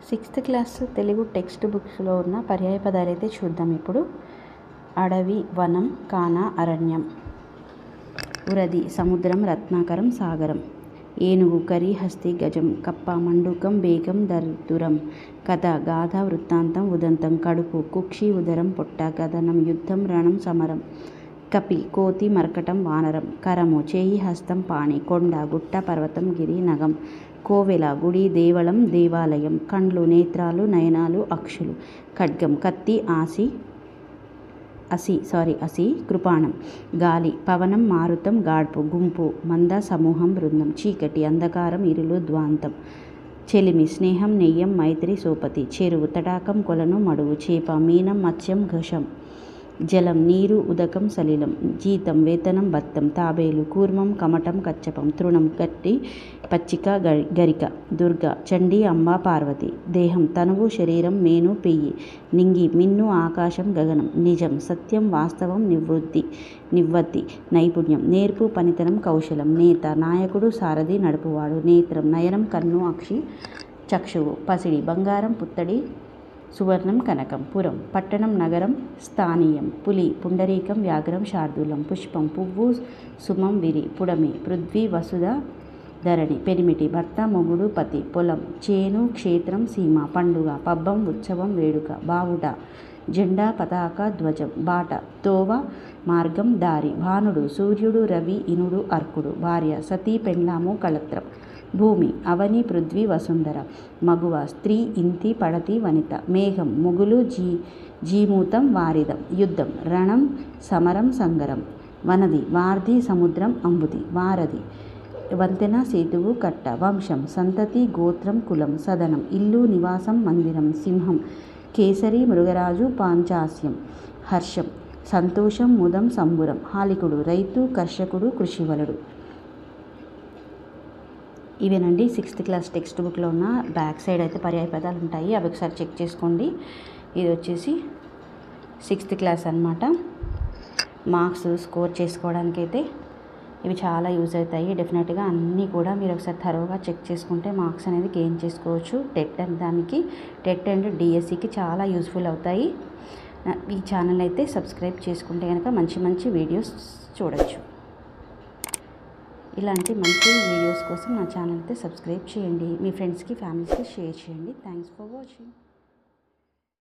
Sixth class Telugu text బుక్స్లో ఉన్న పర్యాయ పదాలు అయితే చూద్దాం. ఇప్పుడు అడవి, వనం, కాన, అరణ్యం. ఉరది సముద్రం, రత్నాకరం సాగరం. ఏనుగు, కరి, హస్తి, గజం. కప్ప, మండూకం, బేగం, దర్దురం. కథ, గాథ, వృత్తాంతం, ఉదంతం. కడుపు, కుక్షి, ఉదరం, పొట్ట. కథనం, యుద్ధం, రణం, సమరం. కపి, కోతి, మర్కటం, వానరం. కరము, చేయి, హస్తం, పాణి. కొండ, గుట్ట, పర్వతం, గిరి, నగం. కోవెల, గుడి, దేవళం, దేవాలయం. కండ్లు, నేత్రాలు, నయనాలు, అక్షులు. ఖడ్గం, కత్తి, అసి, కృపాణం. గాలి, పవనం, మారుతం, గాడ్పు. గుంపు, మంద, సమూహం, బృందం. చీకటి, అంధకారం, ఇరులు, ధ్వాంతం. చెలిమి, స్నేహం, నెయ్యం, మైత్రి, సోపతి. చెరువు, తటాకం, కొలను, మడుగు. చేప, మీనం, మత్స్యం, ఘషం. జలం, నీరు, ఉదకం, సలిలం. జీతం, వేతనం, బత్తం. తాబేలు, కూర్మం, కమటం, కచ్చపం. తృణం, గట్టి, పచ్చిక, గరిక. దుర్గ, చండీ, అంబ, పార్వతి. దేహం, తనువు, శరీరం, మేను, పెయ్యి. నింగి, మిన్ను, ఆకాశం, గగనం. నిజం, సత్యం, వాస్తవం, నివ్వత్తి. నైపుణ్యం, నేర్పు, పనితనం, కౌశలం. నేత, నాయకుడు, సారథి, నడుపువాడు. నేత్రం, నయనం, కన్ను, అక్షి, చక్షువు. పసిడి, బంగారం, పుత్తడి, సువర్ణం, కనకం. పురం, పట్టణం, నగరం, స్థానీయం. పులి, పుండరీకం, వ్యాఘ్రం, శార్దూలం. పుష్పం, పువ్వు, సుమం, విరి. పుడమి, పృథ్వీ, వసుధ, ధరణి. పెనిమిటి, భర్త, మొగుడు, పతి. పొలం, చేను, క్షేత్రం, సీమ. పండుగ, పబ్బం, ఉత్సవం, వేడుక. బావుట, జెండా, పతాక, ధ్వజం. బాట, తోవ, మార్గం, దారి. భానుడు, సూర్యుడు, రవి, ఇనుడు, అర్కుడు. భార్య, సతీ, పెండ్లాము, కళత్రం. భూమి, అవని, పృథ్వీ, వసుంధర. మగువ, స్త్రీ, ఇంతి, పడతి, వనిత. మేఘం, ముగులు, జీమూతం, వారిదం. యుద్ధం, రణం, సమరం, సంగరం. వనది, వార్ధి, సముద్రం, అంబుది. వారధి, వంతెన, సేతువు, కట్ట. వంశం, సంతతి, గోత్రం, కులం. సదనం, ఇల్లు, నివాసం, మందిరం. సింహం, కేసరి, మృగరాజు, పాంచాస్యం. హర్షం, సంతోషం, ముదం, సంబురం. హాలికుడు, రైతు, కర్షకుడు, కృషివలుడు. ఇవేనండి సిక్స్త్ క్లాస్ టెక్స్ట్ బుక్లో ఉన్న బ్యాక్ సైడ్ అయితే పర్యాయ పదాలు ఉంటాయి. అవి ఒకసారి చెక్ చేసుకోండి. ఇది వచ్చేసి సిక్స్త్ క్లాస్ అన్నమాట. మార్క్స్ స్కోర్ చేసుకోవడానికి అయితే ఇవి చాలా యూజ్ అవుతాయి. డెఫినెట్గా అన్నీ కూడా మీరు ఒకసారి థరోగా చెక్ చేసుకుంటే మార్క్స్ అనేది గెయిన్ చేసుకోవచ్చు. టెట్ అండ్ డిఎస్సికి చాలా యూజ్ఫుల్ అవుతాయి. ఈ ఛానల్ అయితే సబ్స్క్రైబ్ చేసుకుంటే కనుక మంచి మంచి వీడియోస్ చూడొచ్చు. ఇలాంటి మంచి వీడియోస్ కోసం నా ఛానల్ అయితే సబ్స్క్రైబ్ చేయండి. మీ ఫ్రెండ్స్కి, ఫ్యామిలీస్కి షేర్ చేయండి. Thanks for watching.